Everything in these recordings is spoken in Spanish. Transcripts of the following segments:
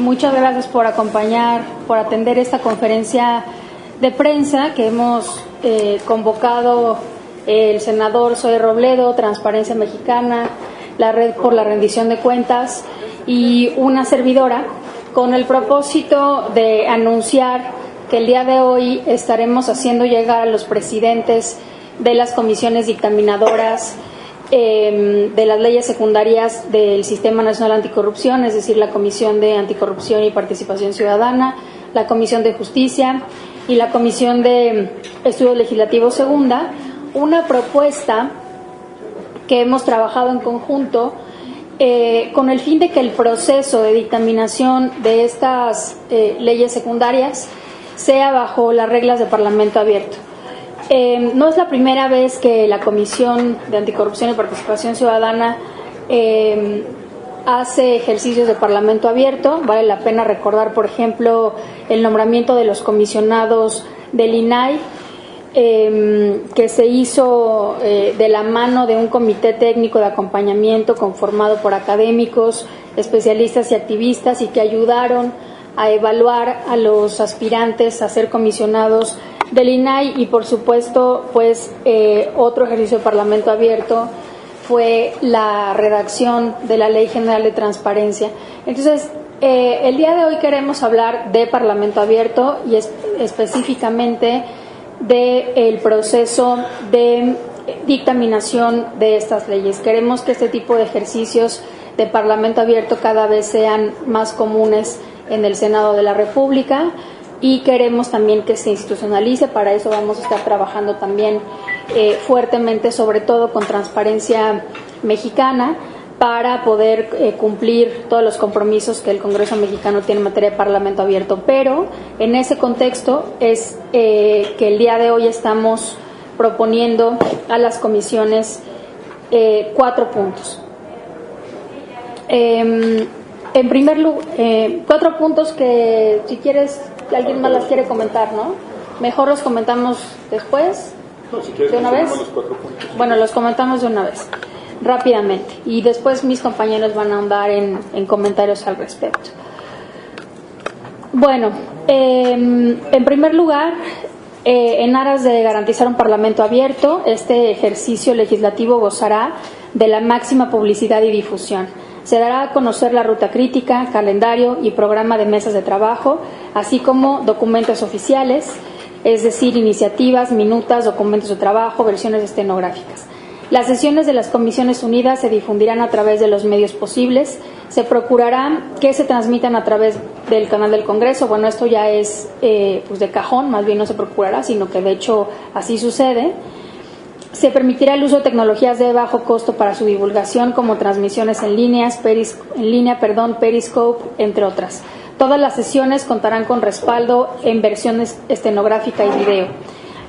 muchas gracias por atender esta conferencia de prensa que hemos convocado el senador Zoe Robledo, Transparencia Mexicana, la Red por la Rendición de Cuentas y una servidora, con el propósito de anunciar que el día de hoy estaremos haciendo llegar a los presidentes de las comisiones dictaminadoras de las leyes secundarias del Sistema Nacional Anticorrupción, es decir, la Comisión de Anticorrupción y Participación Ciudadana, la Comisión de Justicia y la Comisión de Estudios Legislativos Segunda, una propuesta que hemos trabajado en conjunto con el fin de que el proceso de dictaminación de estas leyes secundarias sea bajo las reglas de Parlamento abierto. No es la primera vez que la Comisión de Anticorrupción y Participación Ciudadana hace ejercicios de Parlamento abierto. Vale la pena recordar, por ejemplo, el nombramiento de los comisionados del INAI, que se hizo de la mano de un comité técnico de acompañamiento conformado por académicos, especialistas y activistas, y que ayudaron a evaluar a los aspirantes a ser comisionados del INAI. Y por supuesto, pues otro ejercicio de Parlamento abierto fue la redacción de la Ley General de Transparencia. Entonces, el día de hoy queremos hablar de Parlamento abierto y específicamente del proceso de dictaminación de estas leyes. Queremos que este tipo de ejercicios de Parlamento abierto cada vez sean más comunes en el Senado de la República, y queremos también que se institucionalice. Para eso vamos a estar trabajando también fuertemente, sobre todo con Transparencia Mexicana, para poder cumplir todos los compromisos que el Congreso mexicano tiene en materia de Parlamento abierto. Pero en ese contexto es que el día de hoy estamos proponiendo a las comisiones 4 puntos. En primer lugar, 4 puntos que, si quieres, alguien más las quiere comentar, ¿no? Mejor los comentamos después. No, si quieres, ¿de una vez? Los 4 puntos. Bueno, los comentamos de una vez, rápidamente, y después mis compañeros van a ahondar en comentarios al respecto. Bueno, en primer lugar, en aras de garantizar un Parlamento abierto, este ejercicio legislativo gozará de la máxima publicidad y difusión. Se dará a conocer la ruta crítica, calendario y programa de mesas de trabajo, así como documentos oficiales, es decir, iniciativas, minutas, documentos de trabajo, versiones estenográficas. Las sesiones de las Comisiones Unidas se difundirán a través de los medios posibles. Se procurará que se transmitan a través del canal del Congreso. Bueno, esto ya es pues de cajón, más bien no se procurará, sino que de hecho así sucede. Se permitirá el uso de tecnologías de bajo costo para su divulgación, como transmisiones en línea, Periscope, entre otras. Todas las sesiones contarán con respaldo en versiones estenográfica y video.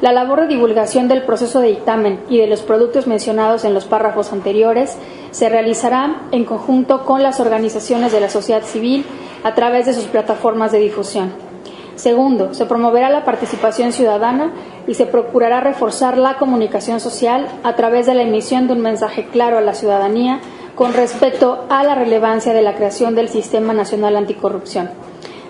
La labor de divulgación del proceso de dictamen y de los productos mencionados en los párrafos anteriores se realizará en conjunto con las organizaciones de la sociedad civil a través de sus plataformas de difusión. Segundo, se promoverá la participación ciudadana y se procurará reforzar la comunicación social a través de la emisión de un mensaje claro a la ciudadanía con respecto a la relevancia de la creación del Sistema Nacional Anticorrupción.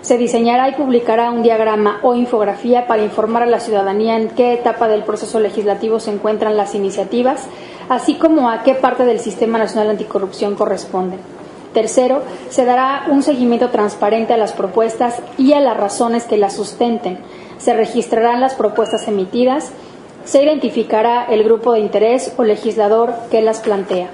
Se diseñará y publicará un diagrama o infografía para informar a la ciudadanía en qué etapa del proceso legislativo se encuentran las iniciativas, así como a qué parte del Sistema Nacional Anticorrupción corresponden. Tercero, se dará un seguimiento transparente a las propuestas y a las razones que las sustenten. Se registrarán las propuestas emitidas, se identificará el grupo de interés o legislador que las plantea.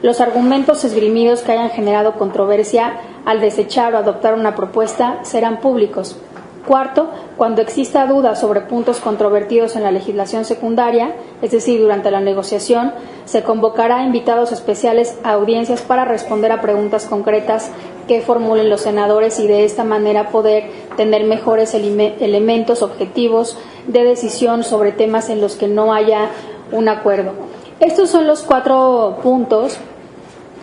Los argumentos esgrimidos que hayan generado controversia al desechar o adoptar una propuesta serán públicos. Cuarto, cuando exista duda sobre puntos controvertidos en la legislación secundaria, es decir, durante la negociación, se convocará a invitados especiales a audiencias para responder a preguntas concretas que formulen los senadores y de esta manera poder tener mejores elementos objetivos de decisión sobre temas en los que no haya un acuerdo. Estos son los 4 puntos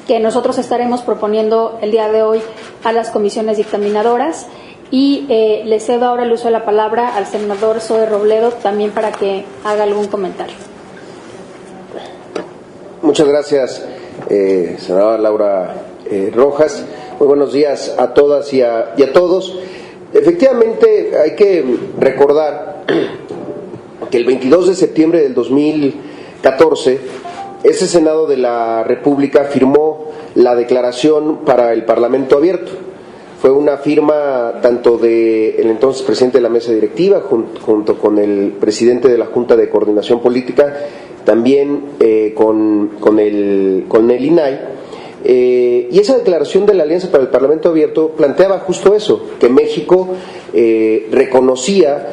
que nosotros estaremos proponiendo el día de hoy a las comisiones dictaminadoras. Y le cedo ahora el uso de la palabra al senador Zoe Robledo, también para que haga algún comentario. Muchas gracias, senadora Laura Rojas. Muy buenos días a todas y a todos. Efectivamente, hay que recordar que el 22 de septiembre del 2014, ese Senado de la República firmó la declaración para el Parlamento abierto. Fue una firma tanto del entonces presidente de la mesa directiva junto con el presidente de la Junta de Coordinación Política, también con el INAI, y esa declaración de la Alianza para el Parlamento Abierto planteaba justo eso, que México reconocía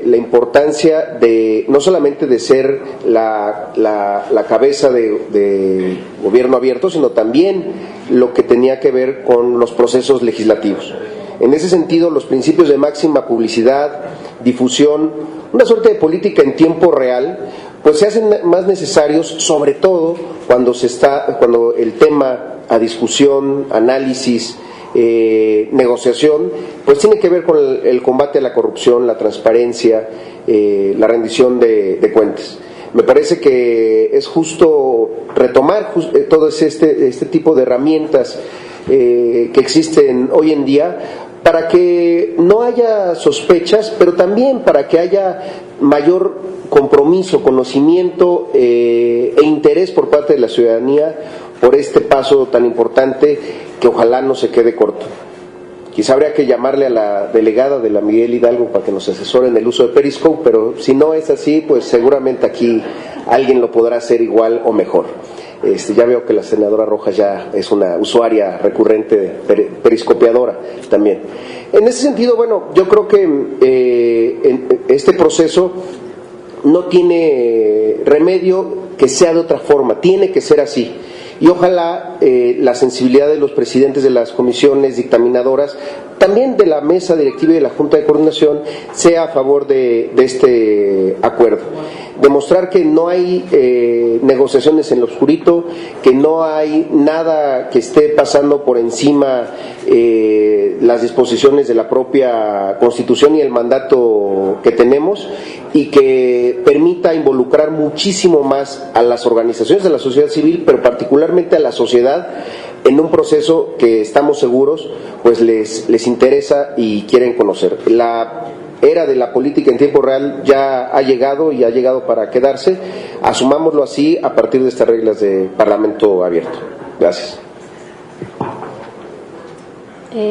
la importancia de no solamente de ser la cabeza de gobierno abierto, sino también lo que tenía que ver con los procesos legislativos. En ese sentido, los principios de máxima publicidad, difusión, una suerte de política en tiempo real, pues se hacen más necesarios, sobre todo cuando el tema a discusión, análisis, negociación, pues tiene que ver con el combate a la corrupción, la transparencia, la rendición de cuentas. Me parece que es justo retomar todo este tipo de herramientas que existen hoy en día para que no haya sospechas, pero también para que haya mayor compromiso, conocimiento e interés por parte de la ciudadanía por este paso tan importante que ojalá no se quede corto. Quizá habría que llamarle a la delegada de la Miguel Hidalgo para que nos asesore en el uso de Periscope, pero si no es así, pues seguramente aquí alguien lo podrá hacer igual o mejor. Ya veo que la senadora Rojas ya es una usuaria recurrente, periscopiadora también. En ese sentido, bueno, yo creo que este proceso no tiene remedio que sea de otra forma, tiene que ser así. Y ojalá la sensibilidad de los presidentes de las comisiones dictaminadoras, también de la mesa directiva y de la Junta de Coordinación, sea a favor de este acuerdo. Demostrar que no hay negociaciones en lo oscurito, que no hay nada que esté pasando por encima las disposiciones de la propia Constitución y el mandato que tenemos, y que permita involucrar muchísimo más a las organizaciones de la sociedad civil, pero particularmente a la sociedad, en un proceso que estamos seguros pues les interesa y quieren conocer. La era de la política en tiempo real ya ha llegado y ha llegado para quedarse. Asumámoslo así a partir de estas reglas de Parlamento abierto. Gracias.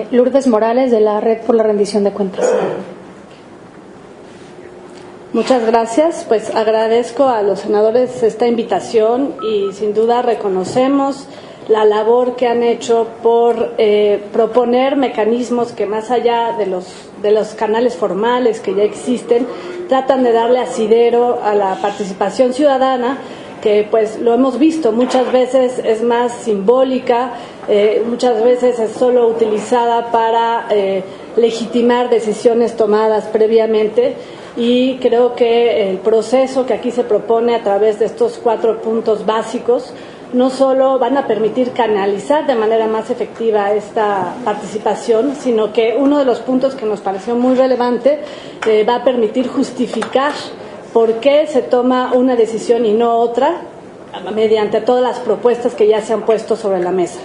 Lourdes Morales, de la Red por la Rendición de Cuentas. Muchas gracias. Pues agradezco a los senadores esta invitación y sin duda reconocemos la labor que han hecho por proponer mecanismos que, más allá de los canales formales que ya existen, tratan de darle asidero a la participación ciudadana, que pues lo hemos visto, muchas veces es más simbólica, muchas veces es solo utilizada para legitimar decisiones tomadas previamente. Y creo que el proceso que aquí se propone a través de estos 4 puntos básicos no solo van a permitir canalizar de manera más efectiva esta participación, sino que uno de los puntos que nos pareció muy relevante va a permitir justificar por qué se toma una decisión y no otra, mediante todas las propuestas que ya se han puesto sobre la mesa.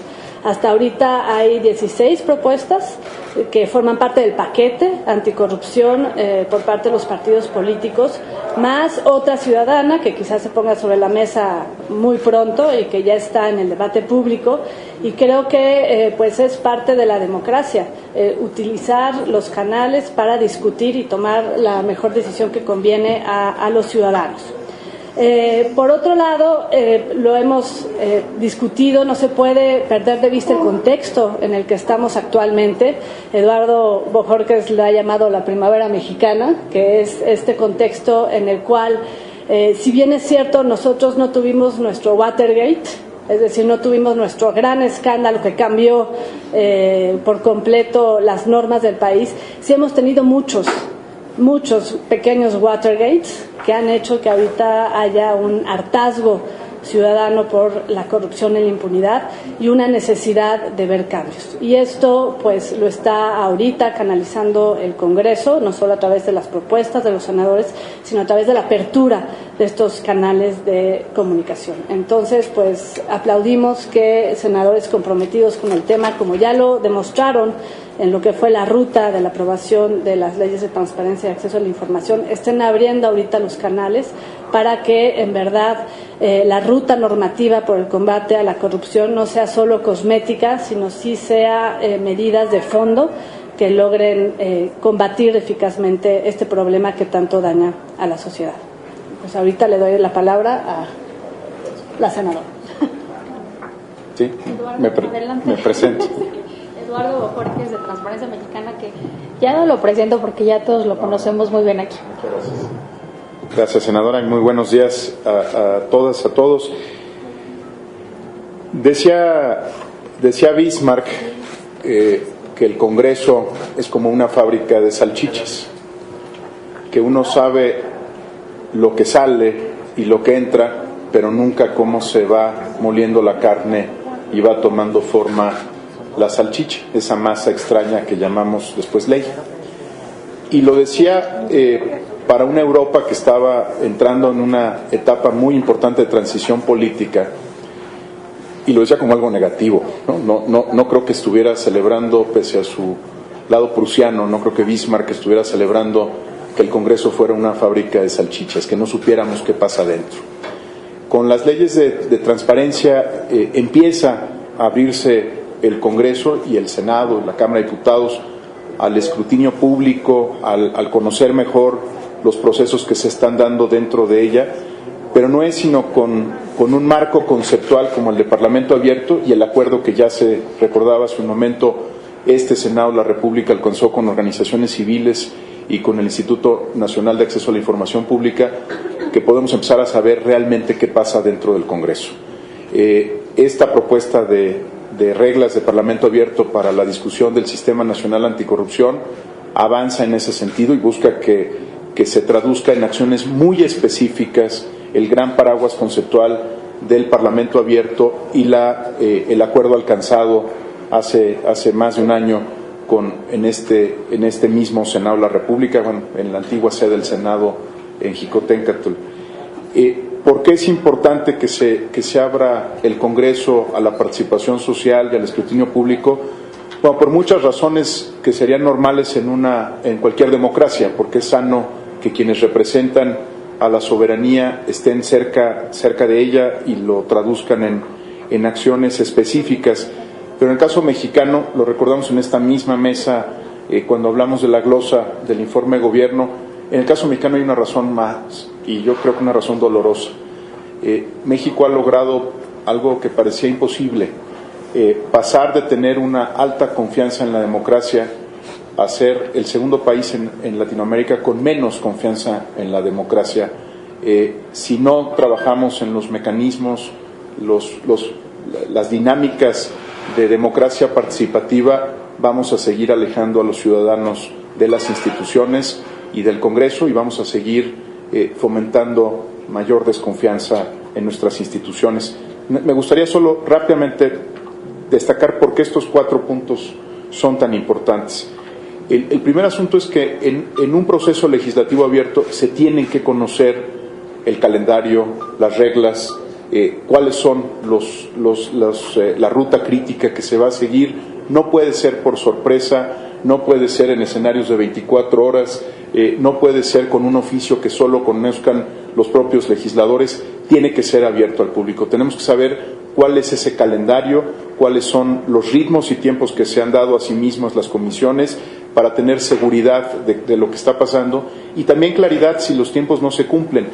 Hasta ahorita hay 16 propuestas que forman parte del paquete anticorrupción por parte de los partidos políticos, más otra ciudadana que quizás se ponga sobre la mesa muy pronto y que ya está en el debate público, y creo que pues es parte de la democracia utilizar los canales para discutir y tomar la mejor decisión que conviene a los ciudadanos. Por otro lado, lo hemos discutido, no se puede perder de vista el contexto en el que estamos actualmente. Eduardo Bojorquez le ha llamado la primavera mexicana, que es este contexto en el cual, si bien es cierto, nosotros no tuvimos nuestro Watergate, es decir, no tuvimos nuestro gran escándalo que cambió por completo las normas del país, sí hemos tenido muchos pequeños Watergates que han hecho que ahorita haya un hartazgo ciudadano por la corrupción y la impunidad y una necesidad de ver cambios. Y esto pues lo está ahorita canalizando el Congreso, no solo a través de las propuestas de los senadores, sino a través de la apertura de estos canales de comunicación. Entonces, pues aplaudimos que senadores comprometidos con el tema, como ya lo demostraron en lo que fue la ruta de la aprobación de las leyes de transparencia y acceso a la información, estén abriendo ahorita los canales para que en verdad la ruta normativa por el combate a la corrupción no sea solo cosmética, sino sí sea medidas de fondo que logren combatir eficazmente este problema que tanto daña a la sociedad. Pues ahorita le doy la palabra a la senadora. Sí, me presento. Eduardo Bojorquez, de Transparencia Mexicana, que ya no lo presento porque ya todos lo conocemos muy bien aquí. Gracias, senadora, y muy buenos días a todas, a todos. Decía Bismarck que el Congreso es como una fábrica de salchichas, que uno sabe lo que sale y lo que entra, pero nunca cómo se va moliendo la carne y va tomando forma la salchicha, esa masa extraña que llamamos después ley. Y lo decía para una Europa que estaba entrando en una etapa muy importante de transición política, y lo decía como algo negativo, no creo que estuviera celebrando, pese a su lado prusiano, no creo que Bismarck estuviera celebrando que el Congreso fuera una fábrica de salchichas, que no supiéramos qué pasa dentro. Con las leyes de transparencia empieza a abrirse el Congreso y el Senado, la Cámara de Diputados, al escrutinio público, al conocer mejor los procesos que se están dando dentro de ella, pero no es sino con un marco conceptual como el de Parlamento Abierto y el acuerdo que ya se recordaba hace un momento, este Senado de la República alcanzó con organizaciones civiles y con el Instituto Nacional de Acceso a la Información Pública, que podemos empezar a saber realmente qué pasa dentro del Congreso. Esta propuesta de reglas de Parlamento Abierto para la discusión del Sistema Nacional Anticorrupción avanza en ese sentido y busca que se traduzca en acciones muy específicas el gran paraguas conceptual del Parlamento Abierto y el acuerdo alcanzado hace más de un año en este mismo Senado de la República, bueno, en la antigua sede del Senado en Jicoténcatl. ¿Por qué es importante que se abra el Congreso a la participación social y al escrutinio público? Bueno, por muchas razones que serían normales en cualquier democracia, porque es sano que quienes representan a la soberanía estén cerca de ella y lo traduzcan en acciones específicas. Pero en el caso mexicano, lo recordamos en esta misma mesa cuando hablamos de la glosa del informe de gobierno, en el caso mexicano hay una razón más, y yo creo que una razón dolorosa. México ha logrado algo que parecía imposible, pasar de tener una alta confianza en la democracia a ser el segundo país en Latinoamérica con menos confianza en la democracia. Si no trabajamos en los mecanismos, las dinámicas de democracia participativa, vamos a seguir alejando a los ciudadanos de las instituciones y del Congreso y vamos a seguir fomentando mayor desconfianza en nuestras instituciones. Me gustaría solo rápidamente destacar por qué estos 4 puntos son tan importantes. El primer asunto es que en un proceso legislativo abierto se tienen que conocer el calendario, las reglas, cuáles son la ruta crítica que se va a seguir. No puede ser por sorpresa, no puede ser en escenarios de 24 horas, no puede ser con un oficio que solo conozcan los propios legisladores, tiene que ser abierto al público. Tenemos que saber cuál es ese calendario, cuáles son los ritmos y tiempos que se han dado a sí mismas las comisiones para tener seguridad de lo que está pasando y también claridad si los tiempos no se cumplen.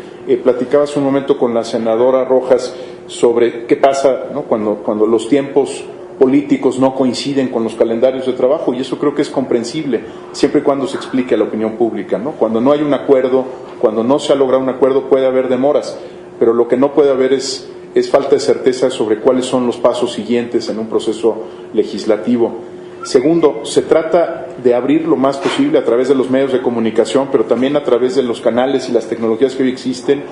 Platicaba hace un momento con la senadora Rojas sobre qué pasa, ¿no?, cuando los tiempos políticos no coinciden con los calendarios de trabajo, y eso creo que es comprensible siempre y cuando se explique a la opinión pública, ¿no? Cuando no hay un acuerdo, cuando no se ha logrado un acuerdo, puede haber demoras, pero lo que no puede haber es falta de certeza sobre cuáles son los pasos siguientes en un proceso legislativo. Segundo, se trata de abrir lo más posible a través de los medios de comunicación, pero también a través de los canales y las tecnologías que hoy existen,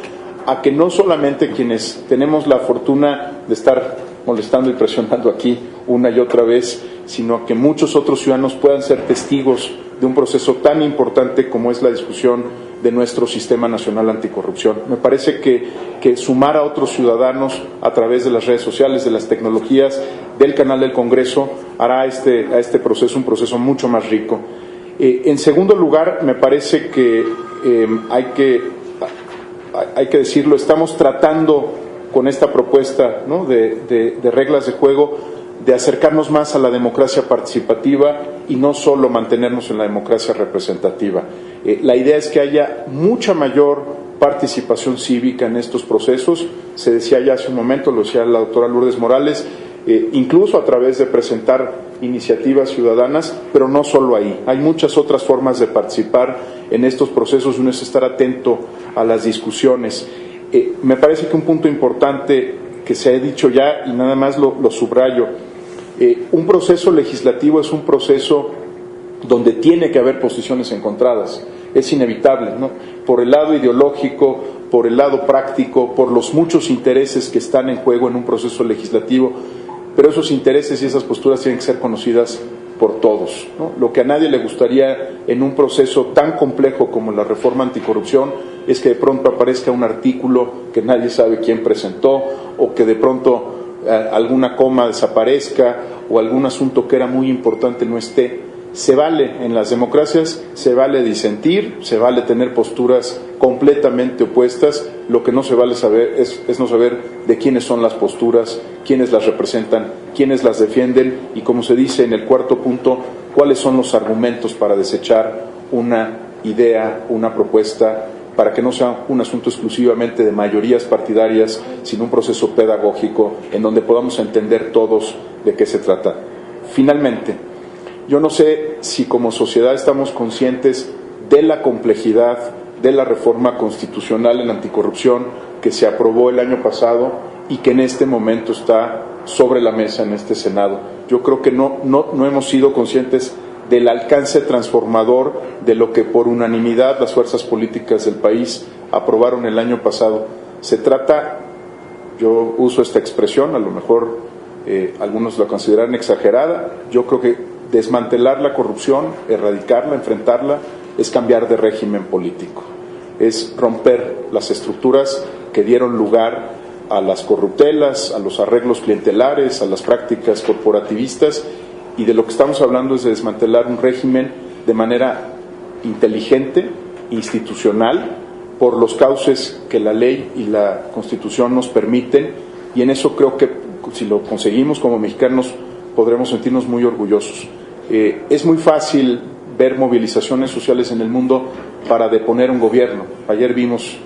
a que no solamente quienes tenemos la fortuna de estar molestando y presionando aquí una y otra vez, sino que muchos otros ciudadanos puedan ser testigos de un proceso tan importante como es la discusión de nuestro Sistema Nacional Anticorrupción. Me parece que sumar a otros ciudadanos a través de las redes sociales, de las tecnologías, del canal del Congreso, hará a este proceso un proceso mucho más rico. En segundo lugar, me parece que hay que decirlo, estamos tratando con esta propuesta, ¿no?, de reglas de juego, de acercarnos más a la democracia participativa y no solo mantenernos en la democracia representativa. La idea es que haya mucha mayor participación cívica en estos procesos. Se decía ya hace un momento, lo decía la doctora Lourdes Morales, incluso a través de presentar iniciativas ciudadanas, pero no solo ahí. Hay muchas otras formas de participar en estos procesos y uno es estar atento a las discusiones. Me parece que un punto importante que se ha dicho ya, y nada más lo subrayo, un proceso legislativo es un proceso donde tiene que haber posiciones encontradas, es inevitable, ¿no? Por el lado ideológico, por el lado práctico, por los muchos intereses que están en juego en un proceso legislativo, pero esos intereses y esas posturas tienen que ser conocidas por todos, ¿no? Lo que a nadie le gustaría en un proceso tan complejo como la reforma anticorrupción es que de pronto aparezca un artículo que nadie sabe quién presentó, o que de pronto alguna coma desaparezca, o algún asunto que era muy importante no esté. Se vale en las democracias, se vale disentir, se vale tener posturas completamente opuestas. Lo que no se vale saber es no saber de quiénes son las posturas, quiénes las representan, quiénes las defienden y, como se dice en el cuarto punto, cuáles son los argumentos para desechar una idea, una propuesta, para que no sea un asunto exclusivamente de mayorías partidarias, sino un proceso pedagógico en donde podamos entender todos de qué se trata. Finalmente, yo no sé si como sociedad estamos conscientes de la complejidad de la reforma constitucional en anticorrupción que se aprobó el año pasado y que en este momento está sobre la mesa en este Senado. Yo creo que no hemos sido conscientes del alcance transformador de lo que por unanimidad las fuerzas políticas del país aprobaron el año pasado. Se trata, yo uso esta expresión, a lo mejor algunos la consideran exagerada, yo creo que desmantelar la corrupción, erradicarla, enfrentarla, es cambiar de régimen político, es romper las estructuras que dieron lugar a las corruptelas, a los arreglos clientelares, a las prácticas corporativistas, y de lo que estamos hablando es de desmantelar un régimen de manera inteligente, institucional, por los cauces que la ley y la Constitución nos permiten, y en eso creo que si lo conseguimos como mexicanos podremos sentirnos muy orgullosos. Es muy fácil ver movilizaciones sociales en el mundo para deponer un gobierno. Ayer vimos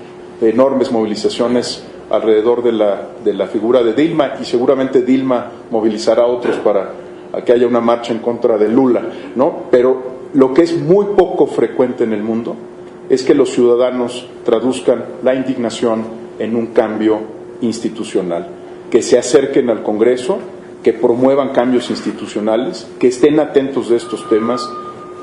enormes movilizaciones alrededor de la figura de Dilma, y seguramente Dilma movilizará a otros para que haya una marcha en contra de Lula, ¿no? Pero lo que es muy poco frecuente en el mundo es que los ciudadanos traduzcan la indignación en un cambio institucional, que se acerquen al Congreso, que promuevan cambios institucionales, que estén atentos de estos temas,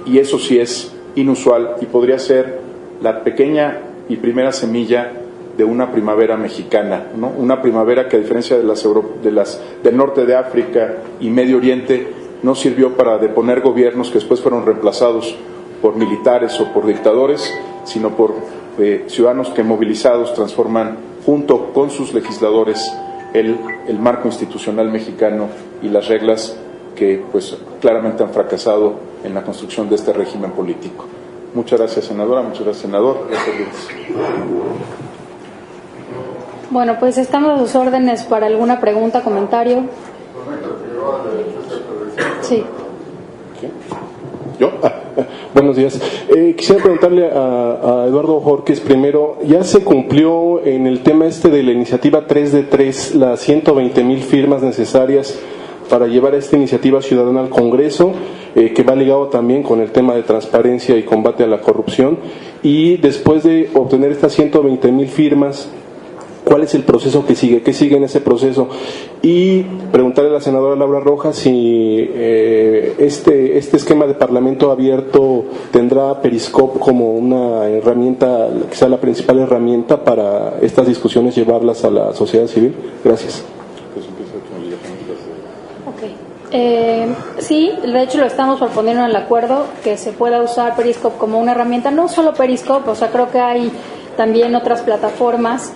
y eso sí es inusual y podría ser la pequeña y primera semilla de una primavera mexicana, ¿no? Una primavera que, a diferencia de las del norte de África y Medio Oriente, no sirvió para deponer gobiernos que después fueron reemplazados por militares o por dictadores, sino por ciudadanos que, movilizados, transforman junto con sus legisladores el marco institucional mexicano y las reglas que pues claramente han fracasado en la construcción de este régimen político. Muchas gracias, senadora. Muchas gracias, senador. Gracias. Bueno, pues estamos a sus órdenes para alguna pregunta, comentario. Sí. ¿Yo? Buenos días. Quisiera preguntarle a Eduardo Jorques primero, ¿ya se cumplió en el tema de la iniciativa 3 de 3 las 120,000 firmas necesarias para llevar esta iniciativa ciudadana al Congreso, que va ligado también con el tema de transparencia y combate a la corrupción? Y después de obtener estas 120,000 firmas, ¿cuál es el proceso que sigue? ¿Qué sigue en ese proceso? Y preguntarle a la senadora Laura Rojas si este esquema de parlamento abierto tendrá Periscope como una herramienta, quizá la principal herramienta para estas discusiones, llevarlas a la sociedad civil. Gracias. Sí, de hecho lo estamos proponiendo en el acuerdo, que se pueda usar Periscope como una herramienta, no solo Periscope, o sea, creo que hay también otras plataformas,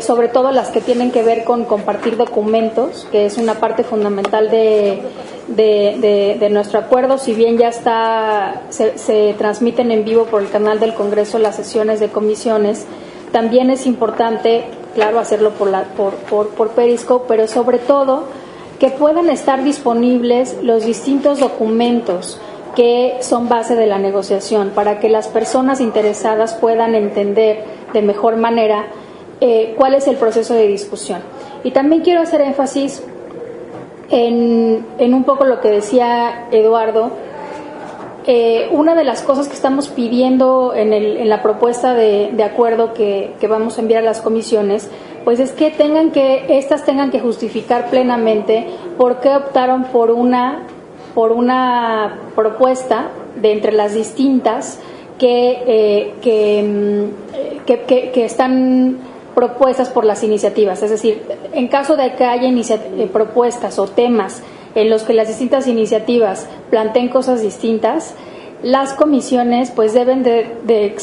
sobre todo las que tienen que ver con compartir documentos, que es una parte fundamental de nuestro acuerdo. Si bien ya se transmiten en vivo por el canal del Congreso las sesiones de comisiones, también es importante, claro, hacerlo por Periscope, pero sobre todo que puedan estar disponibles los distintos documentos que son base de la negociación, para que las personas interesadas puedan entender de mejor manera cuál es el proceso de discusión. Y también quiero hacer énfasis en un poco lo que decía Eduardo. Una de las cosas que estamos pidiendo en la propuesta de acuerdo que vamos a enviar a las comisiones, pues es que estas tengan que justificar plenamente por qué optaron por una propuesta de entre las distintas que están propuestas por las iniciativas. Es decir, en caso de que haya propuestas o temas en los que las distintas iniciativas planteen cosas distintas, las comisiones pues deben de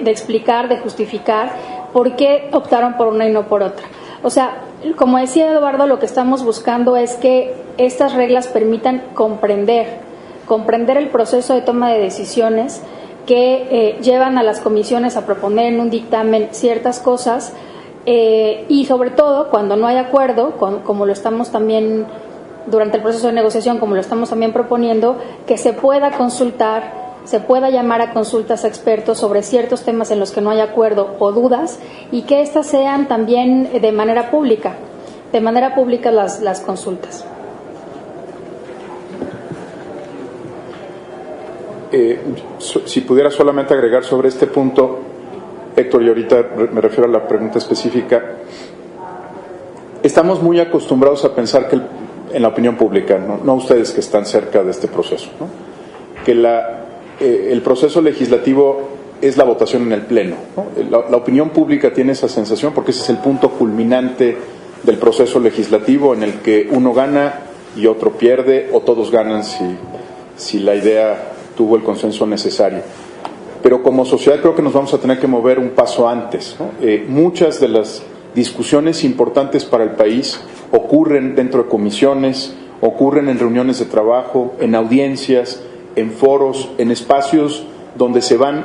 explicar, de justificar por qué optaron por una y no por otra. O sea, como decía Eduardo, lo que estamos buscando es que estas reglas permitan comprender el proceso de toma de decisiones que llevan a las comisiones a proponer en un dictamen ciertas cosas, y sobre todo cuando no hay acuerdo, como lo estamos también durante el proceso de negociación, como lo estamos también proponiendo, que se pueda consultar, se pueda llamar a consultas a expertos sobre ciertos temas en los que no hay acuerdo o dudas, y que éstas sean también de manera pública las consultas. Si pudiera solamente agregar sobre este punto, Héctor, y ahorita me refiero a la pregunta específica, estamos muy acostumbrados a pensar que en la opinión pública, no ustedes que están cerca de este proceso, ¿no?, que el proceso legislativo es la votación en el Pleno, ¿no? La opinión pública tiene esa sensación porque ese es el punto culminante del proceso legislativo, en el que uno gana y otro pierde, o todos ganan si la idea tuvo el consenso necesario. Pero como sociedad creo que nos vamos a tener que mover un paso antes, ¿no? Muchas de las discusiones importantes para el país ocurren dentro de comisiones, ocurren en reuniones de trabajo, en audiencias, en foros, en espacios donde se van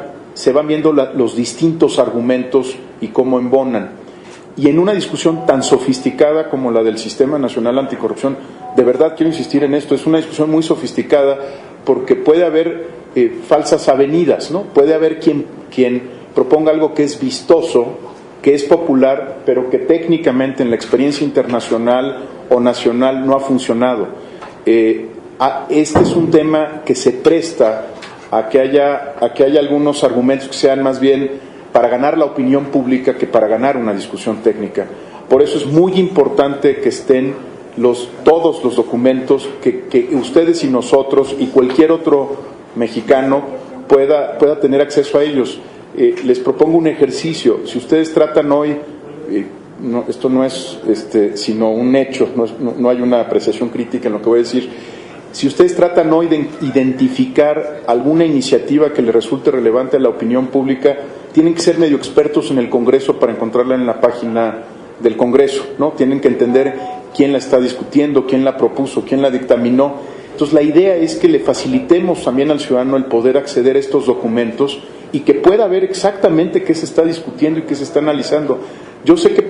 viendo los distintos argumentos y cómo embonan. Y en una discusión tan sofisticada como la del Sistema Nacional Anticorrupción, de verdad quiero insistir en esto, es una discusión muy sofisticada porque puede haber falsas avenidas, ¿no? Puede haber quien proponga algo que es vistoso, que es popular, pero que técnicamente en la experiencia internacional o nacional no ha funcionado. Este es un tema que se presta a que haya algunos argumentos que sean más bien para ganar la opinión pública que para ganar una discusión técnica. Por eso es muy importante que estén todos los documentos, que ustedes y nosotros y cualquier otro mexicano pueda tener acceso a ellos. Les propongo un ejercicio. Si ustedes tratan hoy, esto no es sino un hecho, no hay una apreciación crítica en lo que voy a decir. Si ustedes tratan hoy de identificar alguna iniciativa que les resulte relevante a la opinión pública, tienen que ser medio expertos en el Congreso para encontrarla en la página del Congreso, ¿no? Tienen que entender quién la está discutiendo, quién la propuso, quién la dictaminó. Entonces la idea es que le facilitemos también al ciudadano el poder acceder a estos documentos y que pueda ver exactamente qué se está discutiendo y qué se está analizando. Yo sé que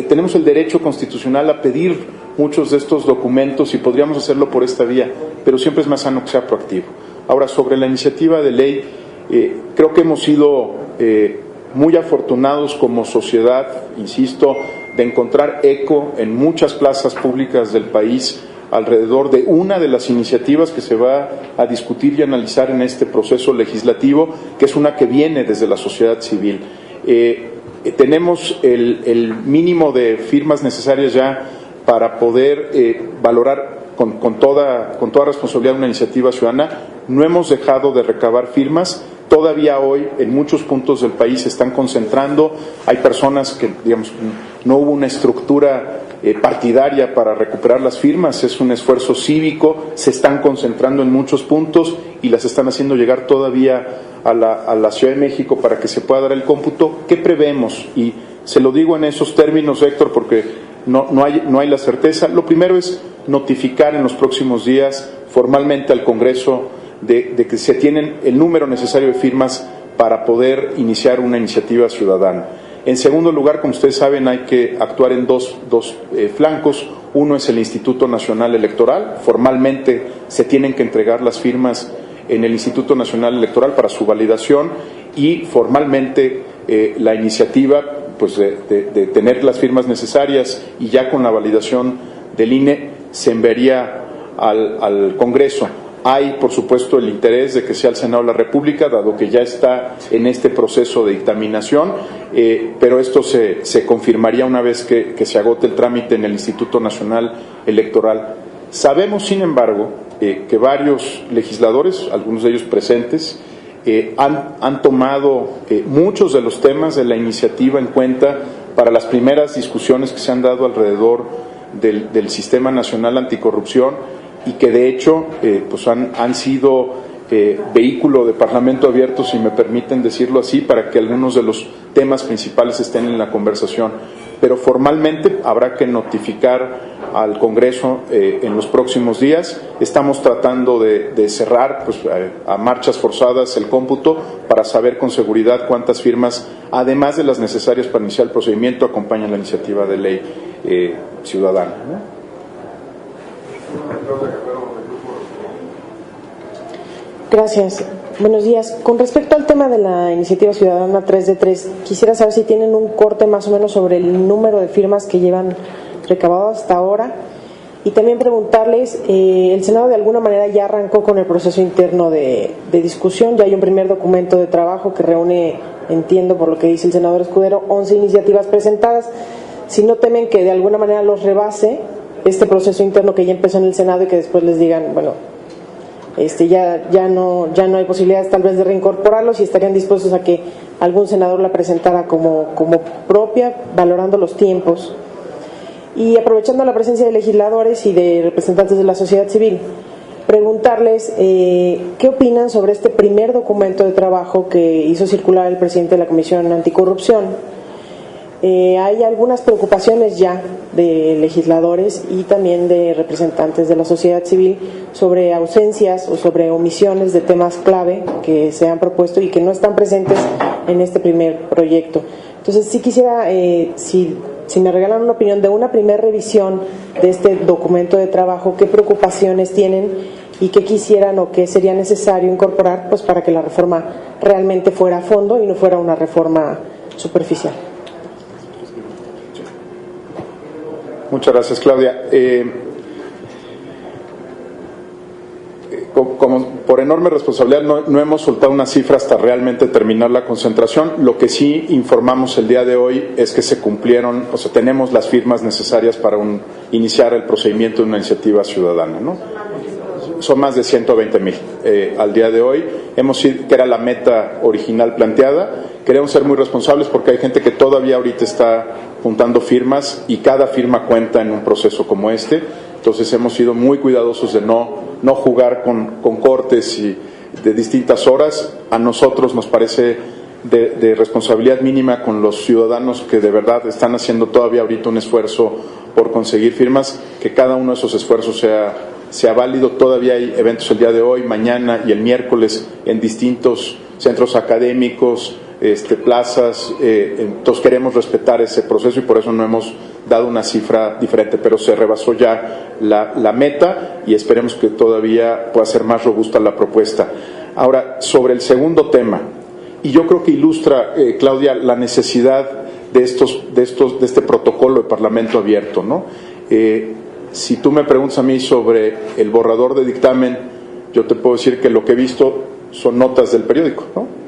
tenemos el derecho constitucional a pedir muchos de estos documentos y podríamos hacerlo por esta vía, pero siempre es más sano que sea proactivo. Ahora, sobre la iniciativa de ley, creo que hemos sido muy afortunados como sociedad, insisto, de encontrar eco en muchas plazas públicas del país alrededor de una de las iniciativas que se va a discutir y analizar en este proceso legislativo, que es una que viene desde la sociedad civil. Tenemos el mínimo de firmas necesarias ya para poder valorar con toda responsabilidad una iniciativa ciudadana. No hemos dejado de recabar firmas. Todavía hoy en muchos puntos del país se están concentrando. Hay personas que, no hubo una estructura partidaria para recuperar las firmas, es un esfuerzo cívico, se están concentrando en muchos puntos y las están haciendo llegar todavía a la Ciudad de México para que se pueda dar el cómputo. ¿Qué prevemos? Y se lo digo en esos términos, Héctor, porque no hay la certeza. Lo primero es notificar en los próximos días formalmente al Congreso de que se tienen el número necesario de firmas para poder iniciar una iniciativa ciudadana. En segundo lugar, como ustedes saben, hay que actuar en dos flancos. Uno es el Instituto Nacional Electoral. Formalmente se tienen que entregar las firmas en el Instituto Nacional Electoral para su validación y formalmente la iniciativa pues de tener las firmas necesarias y ya con la validación del INE se enviaría al Congreso. Hay, por supuesto, el interés de que sea el Senado de la República, dado que ya está en este proceso de dictaminación, pero esto se confirmaría una vez que se agote el trámite en el Instituto Nacional Electoral. Sabemos, sin embargo, que varios legisladores, algunos de ellos presentes, han tomado muchos de los temas de la iniciativa en cuenta para las primeras discusiones que se han dado alrededor del Sistema Nacional Anticorrupción, y que de hecho pues han sido vehículo de Parlamento abierto, si me permiten decirlo así, para que algunos de los temas principales estén en la conversación. Pero formalmente habrá que notificar al Congreso en los próximos días. Estamos tratando de cerrar pues, a marchas forzadas el cómputo para saber con seguridad cuántas firmas, además de las necesarias para iniciar el procedimiento, acompañan la iniciativa de ley ciudadana, ¿no? Gracias. Buenos días. Con respecto al tema de la iniciativa ciudadana 3 de 3, quisiera saber si tienen un corte más o menos sobre el número de firmas que llevan recabado hasta ahora, y también preguntarles, el Senado de alguna manera ya arrancó con el proceso interno de discusión, ya hay un primer documento de trabajo que reúne, entiendo por lo que dice el senador Escudero, 11 iniciativas presentadas. Si no temen que de alguna manera los rebase este proceso interno que ya empezó en el Senado y que después les digan, bueno, ya no hay posibilidades tal vez de reincorporarlos, y estarían dispuestos a que algún senador la presentara como propia, valorando los tiempos. Y aprovechando la presencia de legisladores y de representantes de la sociedad civil, preguntarles qué opinan sobre este primer documento de trabajo que hizo circular el presidente de la Comisión Anticorrupción. Hay algunas preocupaciones ya de legisladores y también de representantes de la sociedad civil sobre ausencias o sobre omisiones de temas clave que se han propuesto y que no están presentes en este primer proyecto. Entonces, sí quisiera, si me regalan una opinión de una primera revisión de este documento de trabajo, qué preocupaciones tienen y qué quisieran o qué sería necesario incorporar pues para que la reforma realmente fuera a fondo y no fuera una reforma superficial. Muchas gracias, Claudia. Como por enorme responsabilidad no hemos soltado una cifra hasta realmente terminar la concentración. Lo que sí informamos el día de hoy es que se cumplieron, o sea, tenemos las firmas necesarias para iniciar el procedimiento de una iniciativa ciudadana, ¿no? Son más de 120,000 al día de hoy. Que era la meta original planteada. Queremos ser muy responsables porque hay gente que todavía ahorita está juntando firmas y cada firma cuenta en un proceso como este. Entonces hemos sido muy cuidadosos de no jugar con cortes y de distintas horas. A nosotros nos parece de responsabilidad mínima con los ciudadanos que de verdad están haciendo todavía ahorita un esfuerzo por conseguir firmas, que cada uno de esos esfuerzos sea válido. Todavía hay eventos el día de hoy, mañana y el miércoles en distintos centros académicos, plazas, entonces queremos respetar ese proceso y por eso no hemos dado una cifra diferente, pero se rebasó ya la meta y esperemos que todavía pueda ser más robusta la propuesta. Ahora, sobre el segundo tema, y yo creo que ilustra, Claudia, la necesidad de este protocolo de Parlamento abierto, ¿no? Si tú me preguntas a mí sobre el borrador de dictamen, yo te puedo decir que lo que he visto son notas del periódico, ¿no?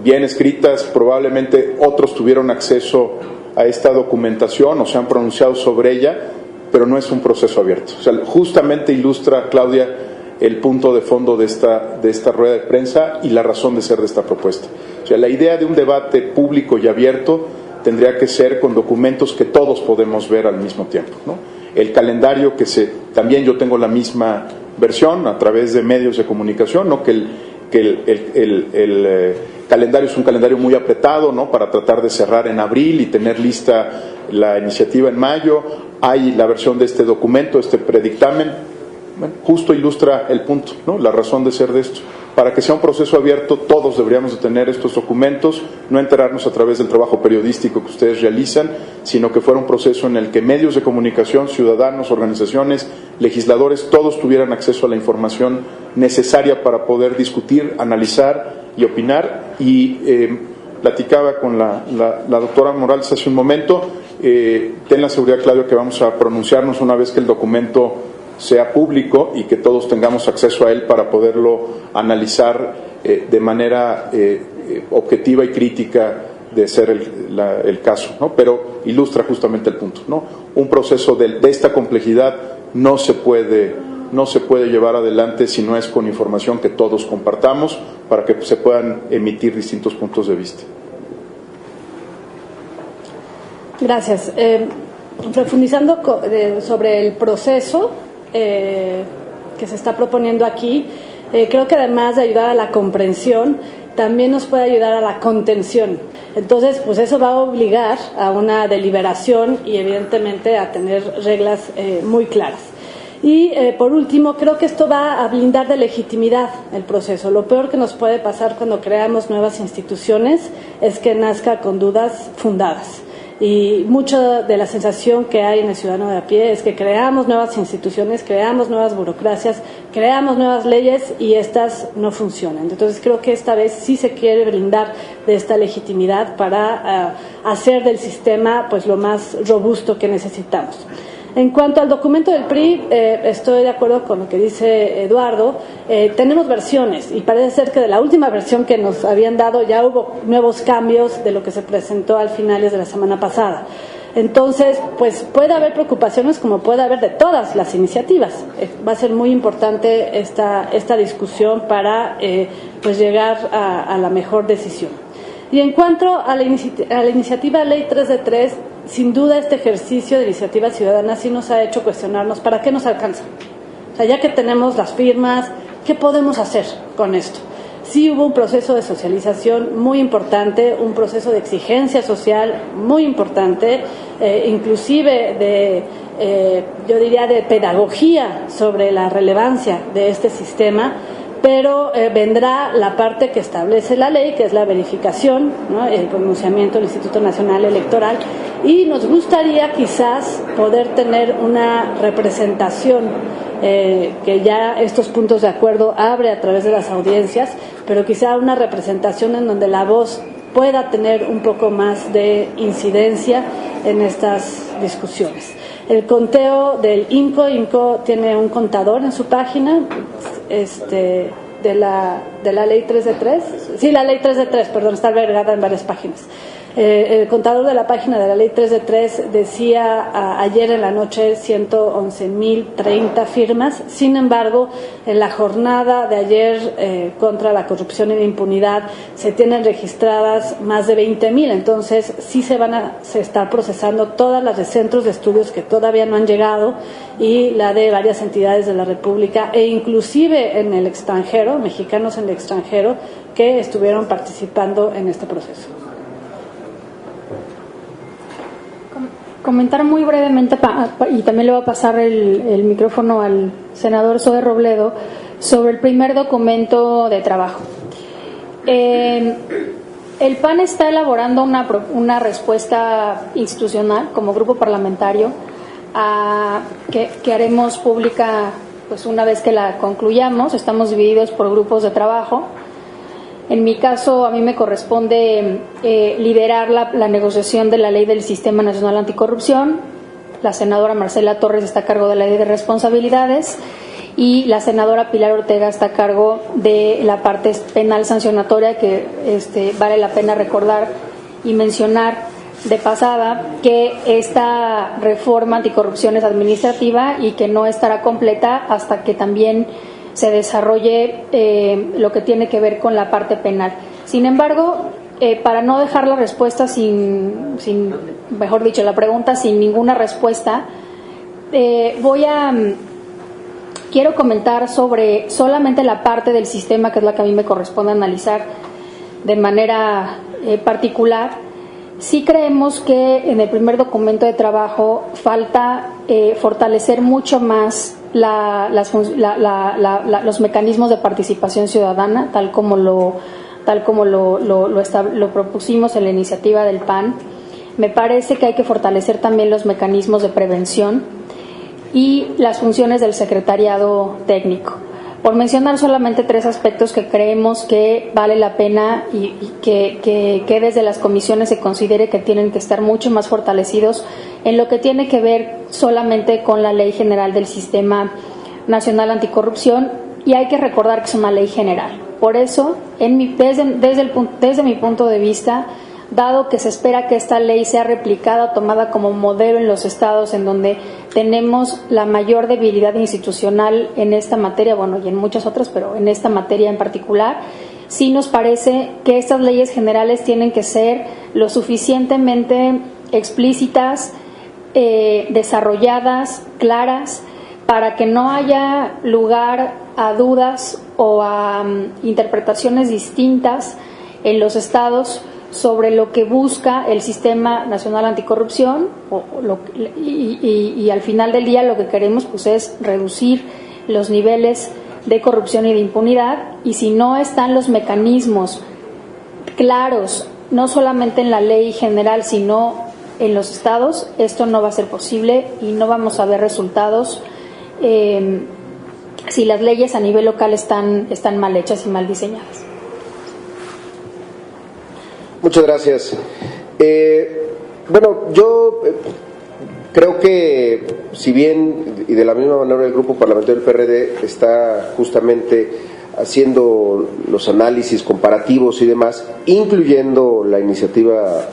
Bien escritas, probablemente otros tuvieron acceso a esta documentación o se han pronunciado sobre ella, pero no es un proceso abierto. O sea, justamente ilustra, Claudia, el punto de fondo de esta rueda de prensa y la razón de ser de esta propuesta. O sea, la idea de un debate público y abierto tendría que ser con documentos que todos podemos ver al mismo tiempo, ¿no? El calendario también yo tengo la misma versión a través de medios de comunicación, ¿no? Que el calendario es un calendario muy apretado, ¿no? Para tratar de cerrar en abril y tener lista la iniciativa en mayo. Hay la versión de este documento, este predictamen, bueno, justo ilustra el punto, ¿no? La razón de ser de esto. Para que sea un proceso abierto, todos deberíamos de tener estos documentos, no enterarnos a través del trabajo periodístico que ustedes realizan, sino que fuera un proceso en el que medios de comunicación, ciudadanos, organizaciones, legisladores, todos tuvieran acceso a la información necesaria para poder discutir, analizar y opinar. Y platicaba con la doctora Morales hace un momento, ten la seguridad, Claudio, que vamos a pronunciarnos una vez que el documento sea público y que todos tengamos acceso a él para poderlo analizar de manera objetiva y crítica de ser el caso, ¿no? Pero ilustra justamente el punto, ¿no? Un proceso de esta complejidad no se puede llevar adelante si no es con información que todos compartamos para que se puedan emitir distintos puntos de vista. Gracias. Profundizando sobre el proceso que se está proponiendo aquí, creo que además de ayudar a la comprensión, también nos puede ayudar a la contención. Entonces, pues eso va a obligar a una deliberación y evidentemente a tener reglas muy claras. Y por último, creo que esto va a blindar de legitimidad el proceso. Lo peor que nos puede pasar cuando creamos nuevas instituciones es que nazca con dudas fundadas. Y mucho de la sensación que hay en el ciudadano de a pie es que creamos nuevas instituciones, creamos nuevas burocracias, creamos nuevas leyes y estas no funcionan. Entonces creo que esta vez sí se quiere brindar de esta legitimidad para hacer del sistema pues lo más robusto que necesitamos. En cuanto al documento del PRI, estoy de acuerdo con lo que dice Eduardo. Tenemos versiones y parece ser que de la última versión que nos habían dado ya hubo nuevos cambios de lo que se presentó al finales de la semana pasada. Entonces, pues puede haber preocupaciones como puede haber de todas las iniciativas. Va a ser muy importante esta discusión para pues llegar a la mejor decisión. Y en cuanto a la iniciativa Ley 3 de 3, sin duda este ejercicio de iniciativa ciudadana sí nos ha hecho cuestionarnos ¿para qué nos alcanza? O sea, ya que tenemos las firmas, ¿qué podemos hacer con esto? Sí hubo un proceso de socialización muy importante, un proceso de exigencia social muy importante, inclusive yo diría de pedagogía sobre la relevancia de este sistema, pero vendrá la parte que establece la ley, que es la verificación, ¿no? El pronunciamiento del Instituto Nacional Electoral, y nos gustaría quizás poder tener una representación que ya estos puntos de acuerdo abre a través de las audiencias, pero quizá una representación en donde la voz pueda tener un poco más de incidencia en estas discusiones. El conteo del INCO tiene un contador en su página de la ley 3 de 3. Sí, la ley 3 de 3, perdón, está albergada en varias páginas. El contador de la página de la ley 3 de 3 decía ayer en la noche 111.030 firmas. Sin embargo, en la jornada de ayer contra la corrupción y la impunidad se tienen registradas más de 20.000. Entonces, sí se está procesando todas las de centros de estudios que todavía no han llegado y la de varias entidades de la República e inclusive en el extranjero, mexicanos en el extranjero, que estuvieron participando en este proceso. Comentar muy brevemente, y también le va a pasar el micrófono al senador Zoe Robledo, sobre el primer documento de trabajo. El PAN está elaborando una respuesta institucional como grupo parlamentario que haremos pública pues una vez que la concluyamos. Estamos divididos por grupos de trabajo. En mi caso, a mí me corresponde liderar la negociación de la ley del Sistema Nacional Anticorrupción. La senadora Marcela Torres está a cargo de la ley de responsabilidades y la senadora Pilar Ortega está a cargo de la parte penal sancionatoria, que vale la pena recordar y mencionar de pasada que esta reforma anticorrupción es administrativa y que no estará completa hasta que también se desarrolle lo que tiene que ver con la parte penal. Sin embargo, para no dejar la respuesta mejor dicho, la pregunta sin ninguna respuesta, quiero comentar sobre solamente la parte del sistema que es la que a mí me corresponde analizar de manera particular. Sí creemos que en el primer documento de trabajo falta fortalecer mucho más los mecanismos de participación ciudadana, tal como lo propusimos en la iniciativa del PAN. Me parece que hay que fortalecer también los mecanismos de prevención y las funciones del secretariado técnico. Por mencionar solamente 3 aspectos que creemos que vale la pena y que desde las comisiones se considere que tienen que estar mucho más fortalecidos en lo que tiene que ver solamente con la Ley General del Sistema Nacional Anticorrupción, y hay que recordar que es una ley general. Por eso, desde mi punto de vista, dado que se espera que esta ley sea replicada o tomada como modelo en los estados en donde tenemos la mayor debilidad institucional en esta materia, bueno, y en muchas otras, pero en esta materia en particular, sí nos parece que estas leyes generales tienen que ser lo suficientemente explícitas, desarrolladas, claras, para que no haya lugar a dudas o a interpretaciones distintas en los estados sobre lo que busca el Sistema Nacional Anticorrupción, y al final del día lo que queremos pues es reducir los niveles de corrupción y de impunidad, y si no están los mecanismos claros, no solamente en la ley general, sino en los estados, esto no va a ser posible y no vamos a ver resultados si las leyes a nivel local están mal hechas y mal diseñadas. Muchas gracias. Bueno, yo creo que si bien, y de la misma manera el Grupo Parlamentario del PRD está justamente haciendo los análisis comparativos y demás, incluyendo la iniciativa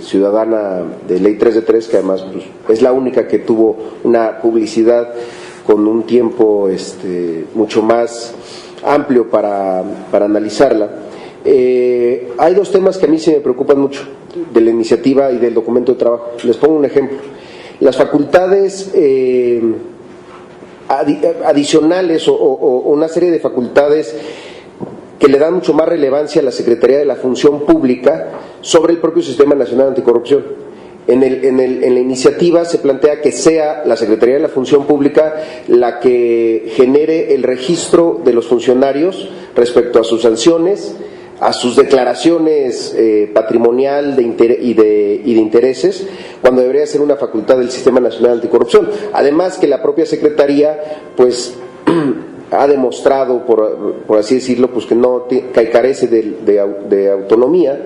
ciudadana de Ley 3 de 3, que además pues, es la única que tuvo una publicidad con un tiempo mucho más amplio para analizarla. Hay 2 temas que a mí se me preocupan mucho de la iniciativa y del documento de trabajo. Les pongo un ejemplo. Las facultades adicionales o una serie de facultades que le dan mucho más relevancia a la Secretaría de la Función Pública sobre el propio Sistema Nacional Anticorrupción. En la iniciativa se plantea que sea la Secretaría de la Función Pública la que genere el registro de los funcionarios respecto a sus sanciones, a sus declaraciones patrimonial y de intereses, cuando debería ser una facultad del Sistema Nacional Anticorrupción. Además que la propia Secretaría pues ha demostrado, por así decirlo, pues que carece de autonomía,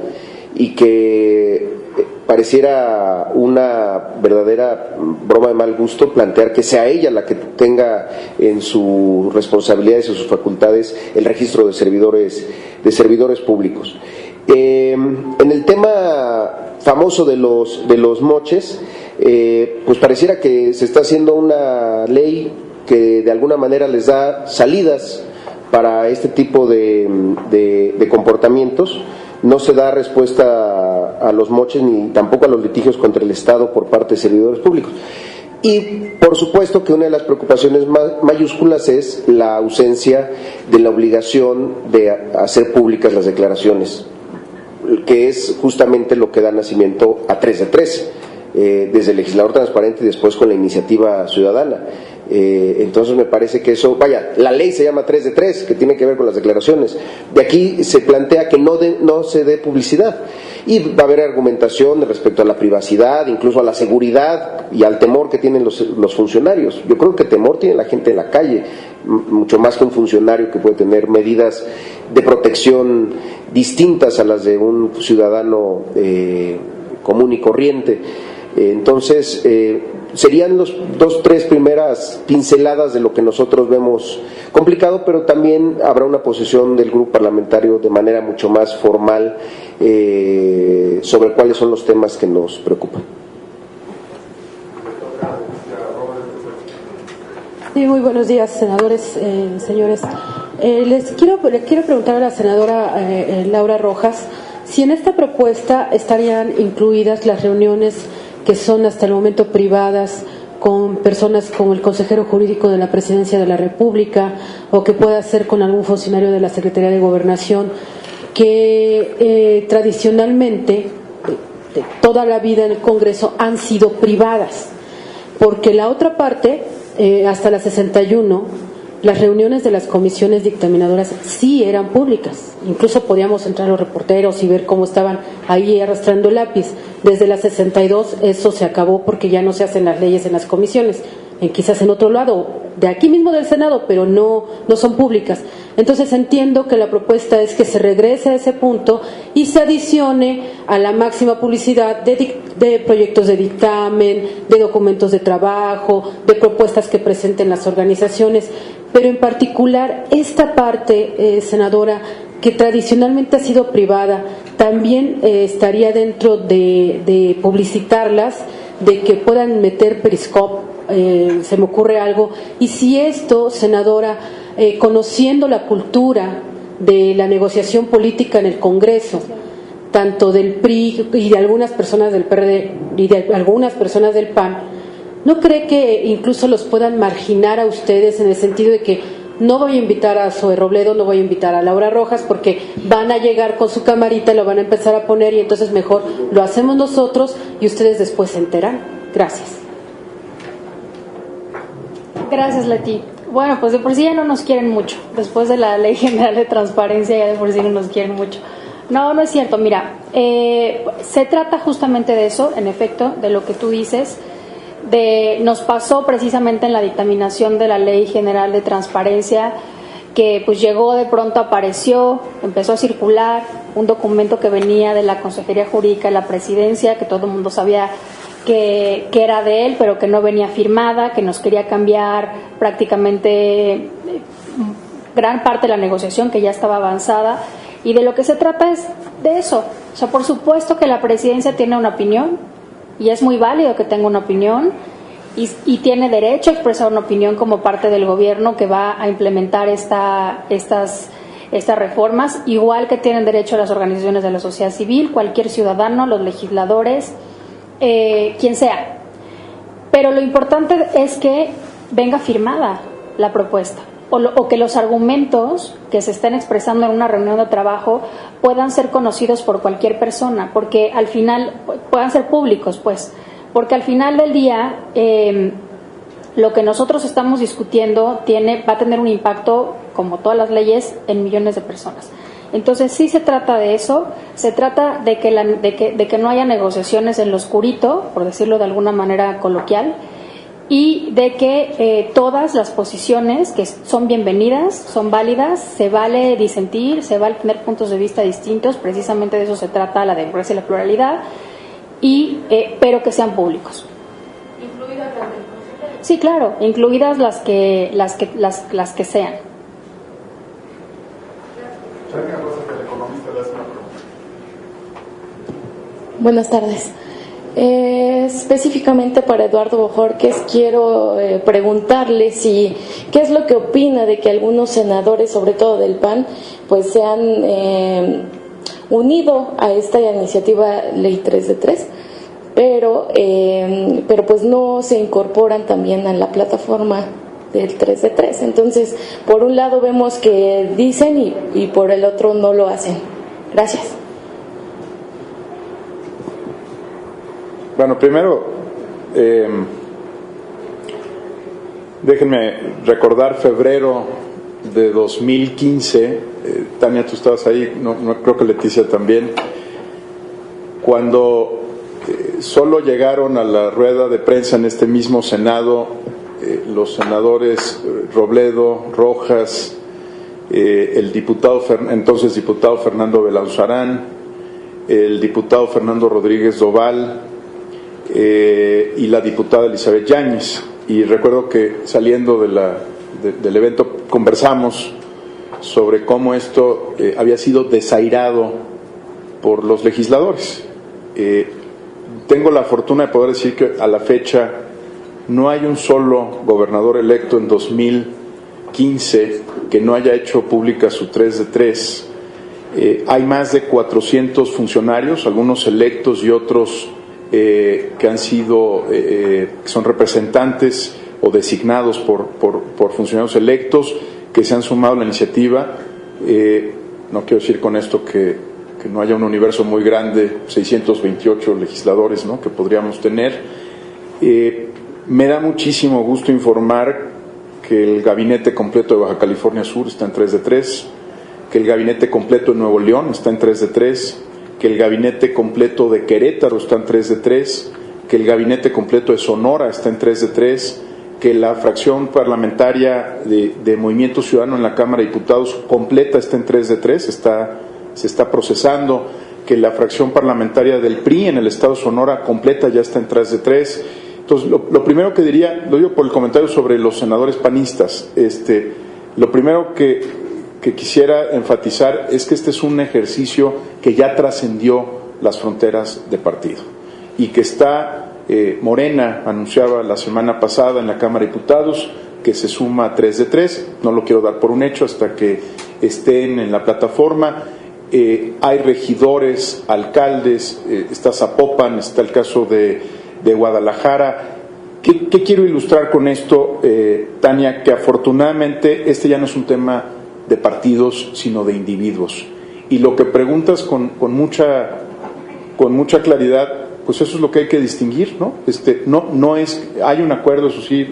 y que pareciera una verdadera broma de mal gusto plantear que sea ella la que tenga en sus responsabilidades y sus facultades el registro de servidores públicos. En el tema famoso de los moches, pues pareciera que se está haciendo una ley que de alguna manera les da salidas para este tipo de comportamientos. No se da respuesta a los moches ni tampoco a los litigios contra el Estado por parte de servidores públicos. Y por supuesto que una de las preocupaciones mayúsculas es la ausencia de la obligación de hacer públicas las declaraciones, que es justamente lo que da nacimiento a 3 de 3, desde el legislador transparente y después con la iniciativa ciudadana. Entonces me parece que eso, la ley se llama 3 de 3, que tiene que ver con las declaraciones. De aquí se plantea que no se dé publicidad, y va a haber argumentación respecto a la privacidad, incluso a la seguridad y al temor que tienen los funcionarios. Yo creo que temor tiene la gente en la calle, mucho más que un funcionario que puede tener medidas de protección distintas a las de un ciudadano común y corriente. Entonces serían los 2-3 primeras pinceladas de lo que nosotros vemos complicado, pero también habrá una posición del grupo parlamentario de manera mucho más formal sobre cuáles son los temas que nos preocupan. Sí, muy buenos días, senadores, señores. Le quiero preguntar a la senadora Laura Rojas si en esta propuesta estarían incluidas las reuniones que son hasta el momento privadas con personas como el consejero jurídico de la Presidencia de la República o que pueda ser con algún funcionario de la Secretaría de Gobernación, que tradicionalmente de toda la vida en el Congreso han sido privadas, porque la otra parte, hasta la 61, las reuniones de las comisiones dictaminadoras sí eran públicas, incluso podíamos entrar los reporteros y ver cómo estaban ahí arrastrando el lápiz. Desde la 62 eso se acabó porque ya no se hacen las leyes en las comisiones, quizás en otro lado, de aquí mismo del Senado, pero no son públicas. Entonces entiendo que la propuesta es que se regrese a ese punto y se adicione a la máxima publicidad de proyectos de dictamen, de documentos de trabajo, de propuestas que presenten las organizaciones, pero en particular esta parte, senadora, que tradicionalmente ha sido privada, también estaría dentro de publicitarlas, de que puedan meter Periscope, se me ocurre algo, y si esto, senadora, conociendo la cultura de la negociación política en el Congreso, tanto del PRI y de algunas personas del PRD y de algunas personas del PAN, ¿no cree que incluso los puedan marginar a ustedes en el sentido de que no voy a invitar a Zoe Robledo, no voy a invitar a Laura Rojas porque van a llegar con su camarita, lo van a empezar a poner y entonces mejor lo hacemos nosotros y ustedes después se enteran? Gracias. Gracias, Leti. Bueno, pues de por sí ya no nos quieren mucho. Después de la Ley General de Transparencia ya de por sí no nos quieren mucho. No es cierto. Mira, se trata justamente de eso, en efecto, de lo que tú dices. Nos pasó precisamente en la dictaminación de la Ley General de Transparencia, que pues llegó, de pronto apareció, empezó a circular un documento que venía de la Consejería Jurídica de la Presidencia, que todo el mundo sabía que era de él, pero que no venía firmada, que nos quería cambiar prácticamente gran parte de la negociación que ya estaba avanzada, y de lo que se trata es de eso. O sea, por supuesto que la Presidencia tiene una opinión, y es muy válido que tenga una opinión, y tiene derecho a expresar una opinión como parte del gobierno que va a implementar estas reformas, igual que tienen derecho las organizaciones de la sociedad civil, cualquier ciudadano, los legisladores, quien sea. Pero lo importante es que venga firmada la propuesta o que los argumentos que se estén expresando en una reunión de trabajo puedan ser conocidos por cualquier persona, porque al final puedan ser públicos, pues, porque al final del día lo que nosotros estamos discutiendo va a tener un impacto, como todas las leyes, en millones de personas. Entonces sí se trata de eso, se trata de que no haya negociaciones en lo oscurito, por decirlo de alguna manera coloquial, y de que todas las posiciones que son bienvenidas, son válidas, se vale disentir, se vale tener puntos de vista distintos, precisamente de eso se trata la democracia y la pluralidad, pero que sean públicos. ¿Incluidas las del consejero? Sí, claro, incluidas las que sean. Buenas tardes. Específicamente para Eduardo Bojorquez quiero preguntarle qué es lo que opina de que algunos senadores, sobre todo del PAN, pues se han unido a esta iniciativa Ley 3 de 3, pero pues no se incorporan también a la plataforma del 3 de 3. Entonces, por un lado vemos que dicen y por el otro no lo hacen. Gracias. Bueno, primero, déjenme recordar febrero de 2015, Tania, tú estabas ahí, no creo que Leticia también, cuando solo llegaron a la rueda de prensa en este mismo Senado los senadores Robledo, Rojas, el entonces diputado Fernando Belauzarán, el diputado Fernando Rodríguez Doval, y la diputada Elizabeth Yáñez. Y recuerdo que saliendo del evento conversamos sobre cómo esto había sido desairado por los legisladores. Tengo la fortuna de poder decir que a la fecha no hay un solo gobernador electo en 2015 que no haya hecho pública su 3 de 3, Hay más de 400 funcionarios, algunos electos y otros que han sido, que son representantes o designados por funcionarios electos que se han sumado a la iniciativa. No quiero decir con esto que no haya un universo muy grande, 628 legisladores, ¿no?, que podríamos tener. Me da muchísimo gusto informar que el gabinete completo de Baja California Sur está en 3 de 3, que el gabinete completo de Nuevo León está en 3 de 3, que el gabinete completo de Querétaro está en 3 de 3, que el gabinete completo de Sonora está en 3 de 3, que la fracción parlamentaria de Movimiento Ciudadano en la Cámara de Diputados completa está en 3 de 3, se está procesando, que la fracción parlamentaria del PRI en el estado de Sonora completa ya está en 3 de 3. Entonces, lo primero que diría, lo digo por el comentario sobre los senadores panistas, lo primero que quisiera enfatizar es que este es un ejercicio que ya trascendió las fronteras de partido y que está, Morena anunciaba la semana pasada en la Cámara de Diputados que se suma a 3 de 3, no lo quiero dar por un hecho hasta que estén en la plataforma. Hay regidores, alcaldes, está Zapopan, está el caso de Guadalajara. ¿Qué quiero ilustrar con esto, Tania? Que afortunadamente este ya no es un tema de partidos, sino de individuos. Y lo que preguntas con mucha claridad, pues eso es lo que hay que distinguir, ¿no? No es, hay un acuerdo, eso sí,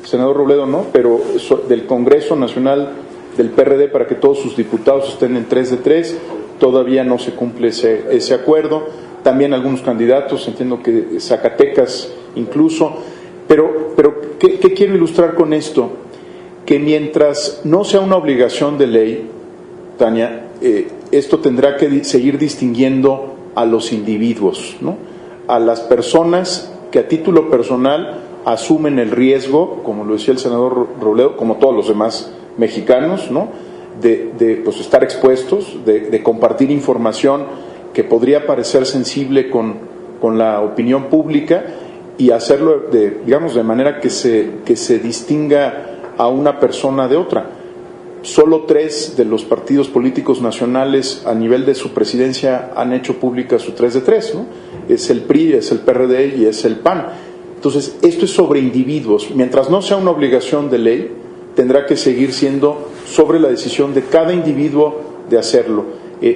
senador Robledo, ¿no?, pero del Congreso Nacional del PRD para que todos sus diputados estén en 3 de 3, todavía no se cumple ese acuerdo. También algunos candidatos, entiendo que Zacatecas incluso, pero ¿qué quiero ilustrar con esto? Que mientras no sea una obligación de ley, Tania, esto tendrá que seguir distinguiendo a los individuos, ¿no?, a las personas que a título personal asumen el riesgo, como lo decía el senador Robledo, como todos los demás mexicanos, ¿no?, de pues estar expuestos, de compartir información que podría parecer sensible con la opinión pública y hacerlo de manera que se distinga a una persona de otra. Solo 3 de los partidos políticos nacionales a nivel de su presidencia han hecho pública su 3 de 3, ¿no? Es el PRI, es el PRD y es el PAN. Entonces, esto es sobre individuos. Mientras no sea una obligación de ley, tendrá que seguir siendo sobre la decisión de cada individuo de hacerlo.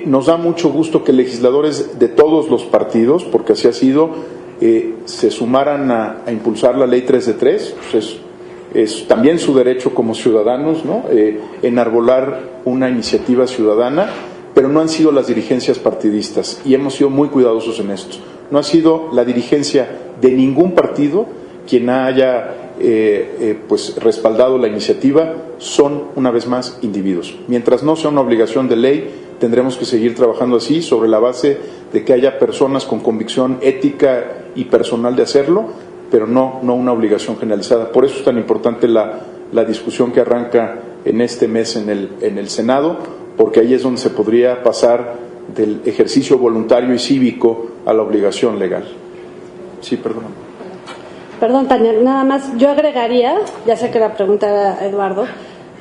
Nos da mucho gusto que legisladores de todos los partidos, porque así ha sido, se sumaran a impulsar la ley 3 de 3. Pues es también su derecho como ciudadanos, ¿no?, enarbolar una iniciativa ciudadana, pero no han sido las dirigencias partidistas y hemos sido muy cuidadosos en esto. No ha sido la dirigencia de ningún partido quien haya pues respaldado la iniciativa, son una vez más individuos. Mientras no sea una obligación de ley, tendremos que seguir trabajando así sobre la base de que haya personas con convicción ética y personal de hacerlo, pero no una obligación generalizada. Por eso es tan importante la discusión que arranca en este mes en el Senado, porque ahí es donde se podría pasar del ejercicio voluntario y cívico a la obligación legal. Sí, perdón. Perdón, Tania, nada más yo agregaría, ya sé que la pregunta era Eduardo,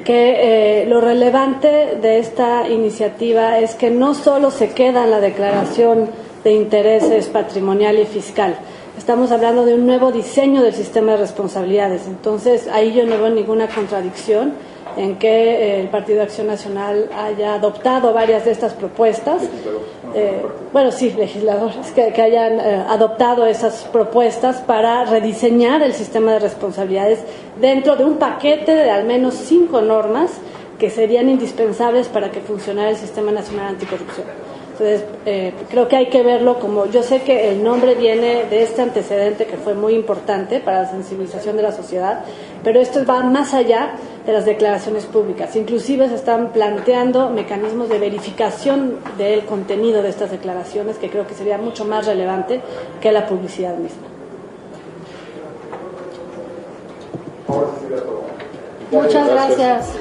que lo relevante de esta iniciativa es que no solo se queda en la declaración de intereses patrimonial y fiscal. Estamos hablando de un nuevo diseño del sistema de responsabilidades. Entonces, ahí yo no veo ninguna contradicción en que el Partido de Acción Nacional haya adoptado varias de estas propuestas. Legisladores que hayan adoptado esas propuestas para rediseñar el sistema de responsabilidades dentro de un paquete de al menos 5 normas que serían indispensables para que funcionara el Sistema Nacional Anticorrupción. Entonces, creo que hay que verlo como, yo sé que el nombre viene de este antecedente que fue muy importante para la sensibilización de la sociedad, pero esto va más allá de las declaraciones públicas. Inclusive se están planteando mecanismos de verificación del contenido de estas declaraciones, que creo que sería mucho más relevante que la publicidad misma. Muchas gracias.